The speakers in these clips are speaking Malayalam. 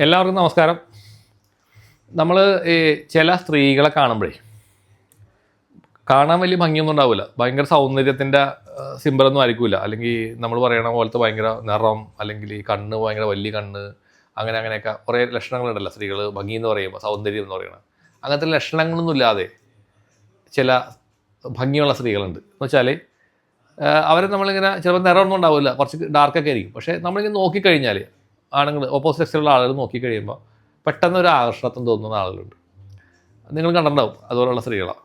എല്ലാവർക്കും നമസ്കാരം. നമ്മൾ ഈ ചില സ്ത്രീകളെ കാണുമ്പോഴേ കാണാൻ വലിയ ഭംഗിയൊന്നും ഉണ്ടാവില്ല, ഭയങ്കര സൗന്ദര്യത്തിൻ്റെ സിമ്പലൊന്നും ആയിരിക്കില്ല. അല്ലെങ്കിൽ നമ്മൾ പറയണ പോലത്തെ ഭയങ്കര നിറം, അല്ലെങ്കിൽ ഈ കണ്ണ് ഭയങ്കര വലിയ കണ്ണ്, അങ്ങനെയൊക്കെ കുറേ ലക്ഷണങ്ങളുണ്ടല്ലോ. സ്ത്രീകൾ ഭംഗി എന്ന് പറയുമ്പോൾ, സൗന്ദര്യം എന്ന് പറയുന്നത് അങ്ങനത്തെ ലക്ഷണങ്ങളൊന്നും ഇല്ലാതെ ചില ഭംഗിയുള്ള സ്ത്രീകളുണ്ട്. എന്ന് വെച്ചാൽ അവരെ നമ്മളിങ്ങനെ ചിലപ്പോൾ നിറമൊന്നും ഉണ്ടാവില്ല, കുറച്ച് ഡാർക്കൊക്കെ ആയിരിക്കും. പക്ഷേ നമ്മളിങ്ങനെ നോക്കിക്കഴിഞ്ഞാൽ ആണുങ്ങൾ, ഓപ്പോസിറ്റ് സെക്സിലുള്ള ആളുകൾ നോക്കിക്കഴിയുമ്പോൾ പെട്ടെന്ന് ഒരു ആകർഷണത്വം തോന്നുന്ന ആളുകളുണ്ട്. നിങ്ങൾ കണ്ടിട്ടുണ്ടാവും അതുപോലുള്ള സ്ത്രീകളാണ്.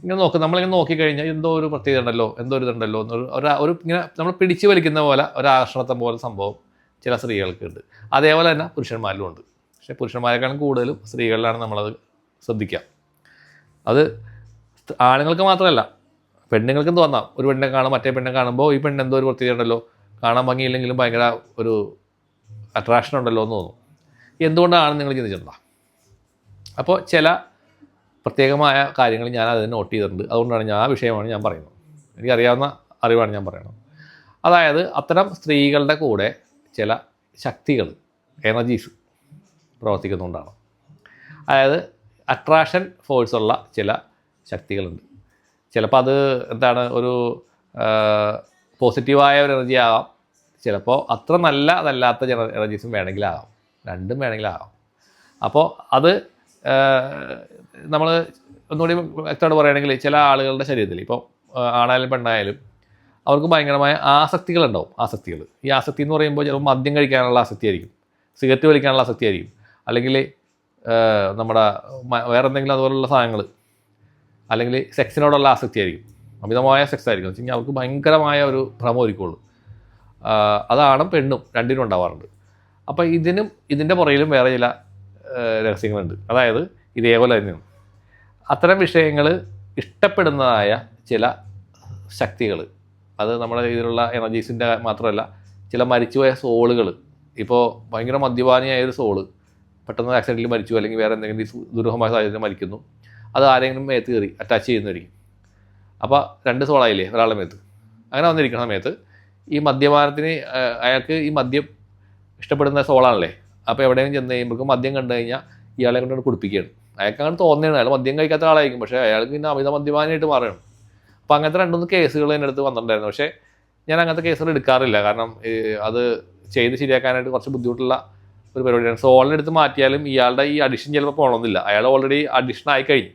ഇങ്ങനെ നമ്മളിങ്ങനെ നോക്കിക്കഴിഞ്ഞാൽ എന്തോ ഒരു പ്രത്യേകത ഉണ്ടല്ലോ, എന്തോ ഒരു ഇതുണ്ടല്ലോ ഒരു ഇങ്ങനെ നമ്മൾ പിടിച്ചു വലിക്കുന്ന പോലെ ഒരു ആകർഷണത്വം പോലെ സംഭവം ചില സ്ത്രീകൾക്ക് ഉണ്ട്. അതേപോലെ തന്നെ പുരുഷന്മാരിലും ഉണ്ട്. പക്ഷേ പുരുഷന്മാരെക്കാളും കൂടുതലും സ്ത്രീകളിലാണ് നമ്മളത് ശ്രദ്ധിക്കുക. അത് ആണുങ്ങൾക്ക് മാത്രമല്ല, പെണ്ണുങ്ങൾക്കും തോന്നാം. ഒരു പെണ്ണിനെ കാണും, മറ്റേ പെണ്ണെ കാണുമ്പോൾ ഈ പെണ്ണ് എന്തോ ഒരു പ്രത്യേകത ഉണ്ടല്ലോ, കാണാൻ ഭംഗിയില്ലെങ്കിലും ഭയങ്കര ഒരു അട്രാക്ഷൻ ഉണ്ടല്ലോ എന്ന് തോന്നും. എന്തുകൊണ്ടാണ് നിങ്ങൾ ചിന്തിച്ചിട്ടുണ്ടോ? അപ്പോൾ ചില പ്രത്യേകമായ കാര്യങ്ങൾ ഞാൻ അതിന് നോട്ട് ചെയ്തിട്ടുണ്ട്. അതുകൊണ്ടാണ് ആ വിഷയമാണ് ഞാൻ പറയുന്നത്. എനിക്കറിയാവുന്ന അറിവാണ് ഞാൻ പറയുന്നത്. അതായത് അത്തരം സ്ത്രീകളുടെ കൂടെ ചില ശക്തികൾ, എനർജീസ് പ്രവർത്തിക്കുന്നുകൊണ്ടാണ്. അതായത് അട്രാക്ഷൻ ഫോഴ്സുള്ള ചില ശക്തികളുണ്ട്. ചിലപ്പോൾ അത് എന്താണ്, ഒരു പോസിറ്റീവായ ഒരു എനർജി ആകാം, ചിലപ്പോൾ അത്ര നല്ലതല്ലാത്ത എനർജീസും വേണമെങ്കിലാകാം, രണ്ടും വേണമെങ്കിലാകാം. അപ്പോൾ അത് നമ്മൾ ഒന്നുകൂടി വ്യക്തമായിട്ട് പറയുകയാണെങ്കിൽ ചില ആളുകളുടെ ശരീരത്തിൽ, ഇപ്പോൾ ആണായാലും പെണ്ണായാലും, അവർക്ക് ഭയങ്കരമായ ആസക്തികളുണ്ടാവും. ഈ ആസക്തി എന്ന് പറയുമ്പോൾ ചിലപ്പോൾ മദ്യം കഴിക്കാനുള്ള ആസക്തി ആയിരിക്കും, സിഗരറ്റ് വലിക്കാനുള്ള ആസക്തി ആയിരിക്കും, അല്ലെങ്കിൽ നമ്മുടെ വേറെ എന്തെങ്കിലും അതുപോലുള്ള സാധനങ്ങൾ, അല്ലെങ്കിൽ സെക്സിനോടുള്ള ആസക്തി ആയിരിക്കും, അമിതമായ സെക്സ് ആയിരിക്കും. വെച്ച് കഴിഞ്ഞാൽ അവർക്ക് ഭയങ്കരമായ ഒരു ഭ്രമം ഒരുക്കുള്ളൂ. അതാണും പെണ്ണും രണ്ടിനും ഉണ്ടാവാറുണ്ട്. അപ്പോൾ ഇതിൻ്റെ പുറയിലും വേറെ ചില രഹസ്യങ്ങളുണ്ട്. അതായത് ഇതേപോലെ തന്നെയാണ് അത്തരം വിഷയങ്ങൾ ഇഷ്ടപ്പെടുന്നതായ ചില ശക്തികൾ. അത് നമ്മുടെ ഇതിലുള്ള എനർജീസിൻ്റെ മാത്രമല്ല, ചില മരിച്ചുപോയ സോളുകൾ. ഇപ്പോൾ ഭയങ്കര മദ്യപാനിയായൊരു സോള് പെട്ടെന്ന് ആക്സിഡൻറ്റിൽ മരിച്ചു, അല്ലെങ്കിൽ വേറെ എന്തെങ്കിലും ദുരൂഹമായ സാഹചര്യത്തിൽ മരിക്കുന്നു. അത് ആരെങ്കിലും മേത്ത് കയറി അറ്റാച്ച് ചെയ്യുന്നതായിരിക്കും. അപ്പോൾ രണ്ട് സോളായില്ലേ ഒരാളുടെ മേത്ത്. അങ്ങനെ വന്നിരിക്കുന്ന സമയത്ത് ഈ മദ്യപാനത്തിന്, അയാൾക്ക് ഈ മദ്യം ഇഷ്ടപ്പെടുന്ന സോളാണല്ലേ. അപ്പോൾ എവിടെയെങ്കിലും ചെന്ന് കഴിയുമ്പോഴേക്കും മദ്യം കണ്ടു കഴിഞ്ഞാൽ ഇയാളെ കൊണ്ടാണ് കുടിപ്പിക്കുകയാണ്. അയാൾക്ക് അങ്ങനെ തോന്നുകയാണ്. അയാൾ മദ്യം കഴിക്കാത്ത ആളായിരിക്കും, പക്ഷേ അയാൾക്ക് പിന്നെ അമിത മദ്യപാനായിട്ട് മാറുകയാണ്. അപ്പോൾ അങ്ങനത്തെ 2-3 കേസുകൾ എൻ്റെ അടുത്ത് വന്നിട്ടുണ്ടായിരുന്നു. പക്ഷേ ഞാൻ അങ്ങനത്തെ കേസുകൾ എടുക്കാറില്ല. കാരണം അത് ചെയ്ത് ശരിയാക്കാനായിട്ട് കുറച്ച് ബുദ്ധിമുട്ടുള്ള ഒരു പരിപാടിയാണ്. സോളിനെ എടുത്ത് മാറ്റിയാലും ഇയാളുടെ ഈ അഡിഷൻ ചിലപ്പോൾ പോകണമെന്നില്ല. അയാൾ ഓൾറെഡി അഡിഷൻ ആയിക്കഴിഞ്ഞു,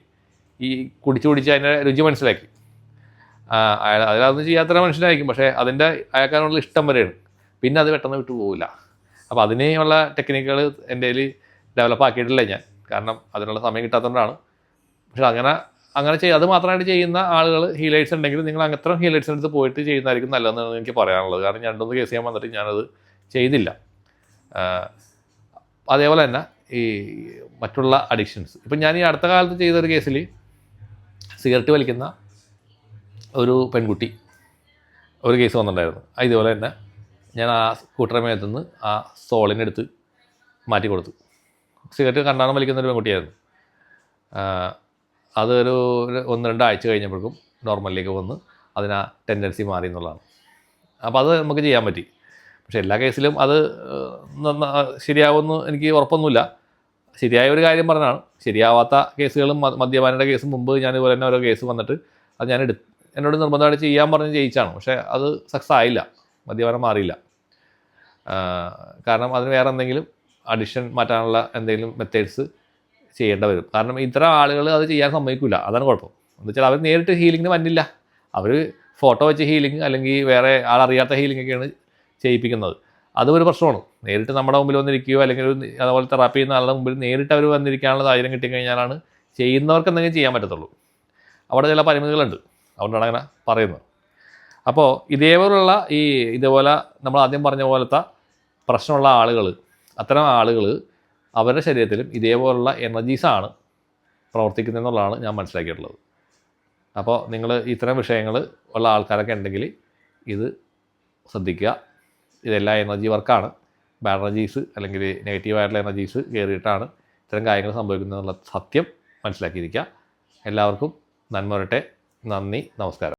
ഈ കുടിച്ച് അതിൻ്റെ രുചി മനസ്സിലാക്കി. അതിലതൊന്നും ചെയ്യാത്ത മനുഷ്യനായിരിക്കും, പക്ഷേ അതിൻ്റെ അയാൾക്കാനുള്ള ഇഷ്ടം വരെയാണ്. പിന്നെ അത് പെട്ടെന്ന് വിട്ടു പോകില്ല. അപ്പോൾ അതിനുള്ള ടെക്നിക്കുകൾ എൻ്റെ കയ്യിൽ ഡെവലപ്പ് ആക്കിയിട്ടില്ല ഞാൻ, കാരണം അതിനുള്ള സമയം കിട്ടാത്തതുകൊണ്ടാണ്. പക്ഷേ അങ്ങനെ അത് മാത്രമായിട്ട് ചെയ്യുന്ന ആളുകൾ, ഹീലേഴ്സ് ഉണ്ടെങ്കിൽ നിങ്ങൾ അത്തരം ഹീലേഴ്സിൻ്റെ അടുത്ത് പോയിട്ട് ചെയ്യുന്നതായിരിക്കും നല്ലതെന്നാണ് എനിക്ക് പറയാനുള്ളത്. കാരണം 2-3 കേസ് ചെയ്യാൻ വന്നിട്ട് ഞാനത് ചെയ്തില്ല. അതേപോലെ തന്നെ ഈ മറ്റുള്ള അഡിക്ഷൻസ്, ഇപ്പം ഞാൻ ഈ അടുത്ത കാലത്ത് ചെയ്തൊരു കേസിൽ സിഗരറ്റ് വലിക്കുന്ന ഒരു പെൺകുട്ടി ഒരു കേസ് വന്നിട്ടുണ്ടായിരുന്നു. ഇതുപോലെ തന്നെ ഞാൻ ആ സ്കൂട്ടർ മേത്തുനിന്ന് ആ സോളിനെടുത്ത് മാറ്റി കൊടുത്തു. സിഗരറ്റ് കണ്ടാണ് വലിക്കുന്ന ഒരു പെൺകുട്ടിയായിരുന്നു. അതൊരു 1-2 ആഴ്ച കഴിഞ്ഞപ്പോഴേക്കും നോർമലിലേക്ക് വന്ന് അതിന് ആ ടെൻഡൻസി മാറി എന്നുള്ളതാണ്. അപ്പോൾ അത് നമുക്ക് ചെയ്യാൻ പറ്റി. പക്ഷേ എല്ലാ കേസിലും അത് ശരിയാവുമെന്ന് എനിക്ക് ഉറപ്പൊന്നുമില്ല. ശരിയായ ഒരു കാര്യം പറഞ്ഞാണ്. ശരിയാവാത്ത കേസുകളും മദ്യപാനയുടെ കേസും മുമ്പ് ഞാനിതുപോലെ തന്നെ ഓരോ കേസ് വന്നിട്ട് അത് എന്നോട് നിർബന്ധമായിട്ട് ചെയ്യാൻ പറഞ്ഞ് ചെയ്യിച്ചാണ്. പക്ഷേ അത് സക്സസ് ആയില്ല, മദ്യപാനം മാറിയില്ല. കാരണം അതിന് വേറെ എന്തെങ്കിലും അഡിഷൻ മാറ്റാനുള്ള എന്തെങ്കിലും മെത്തേഡ്സ് ചെയ്യേണ്ടി വരും. കാരണം ഇത്തരം ആളുകൾ അത് ചെയ്യാൻ സമ്മതിക്കില്ല, അതാണ് കുഴപ്പം. എന്ന് വെച്ചാൽ അവർ നേരിട്ട് ഹീലിങ്ങിന് വന്നില്ല. അവർ ഫോട്ടോ വെച്ച് ഹീലിംഗ് അല്ലെങ്കിൽ വേറെ ആളറിയാത്ത ഹീലിങ്ങൊക്കെയാണ് ചെയ്യിപ്പിക്കുന്നത്. അതും ഒരു പ്രശ്നമാണ്. നേരിട്ട് നമ്മുടെ മുമ്പിൽ വന്നിരിക്കുകയോ അല്ലെങ്കിൽ അതുപോലെ തെറാപ്പി ചെയ്യുന്ന ആളുടെ മുമ്പിൽ നേരിട്ട് അവർ വന്നിരിക്കാനുള്ള സാഹചര്യം കിട്ടിക്കഴിഞ്ഞാലാണ് ചെയ്യുന്നവർക്ക് എന്തെങ്കിലും ചെയ്യാൻ പറ്റത്തുള്ളൂ. അവിടെ ചില പരിമിതികളുണ്ട്, അതുകൊണ്ടാണ് അങ്ങനെ പറയുന്നത്. അപ്പോൾ ഇതേപോലെ നമ്മൾ ആദ്യം പറഞ്ഞ പോലത്തെ പ്രശ്നമുള്ള ആളുകൾ, അത്തരം ആളുകൾ അവരുടെ ശരീരത്തിലും ഇതേപോലുള്ള എനർജീസാണ് പ്രവർത്തിക്കുന്നതെന്നുള്ളതാണ് ഞാൻ മനസ്സിലാക്കിയിട്ടുള്ളത്. അപ്പോൾ നിങ്ങൾ ഇത്തരം വിഷയങ്ങൾ ഉള്ള ആൾക്കാരൊക്കെ ഉണ്ടെങ്കിൽ ഇത് ശ്രദ്ധിക്കുക. ഇതെല്ലാം എനർജി വർക്കാണ്. ബാഡ് എനർജീസ് അല്ലെങ്കിൽ നെഗറ്റീവായിട്ടുള്ള എനർജീസ് കയറിയിട്ടാണ് ഇത്തരം കാര്യങ്ങൾ സംഭവിക്കുന്നതെന്നുള്ള സത്യം മനസ്സിലാക്കിയിരിക്കുക. എല്ലാവർക്കും നന്മ വരട്ടെ. നന്ദി, നമസ്കാരം.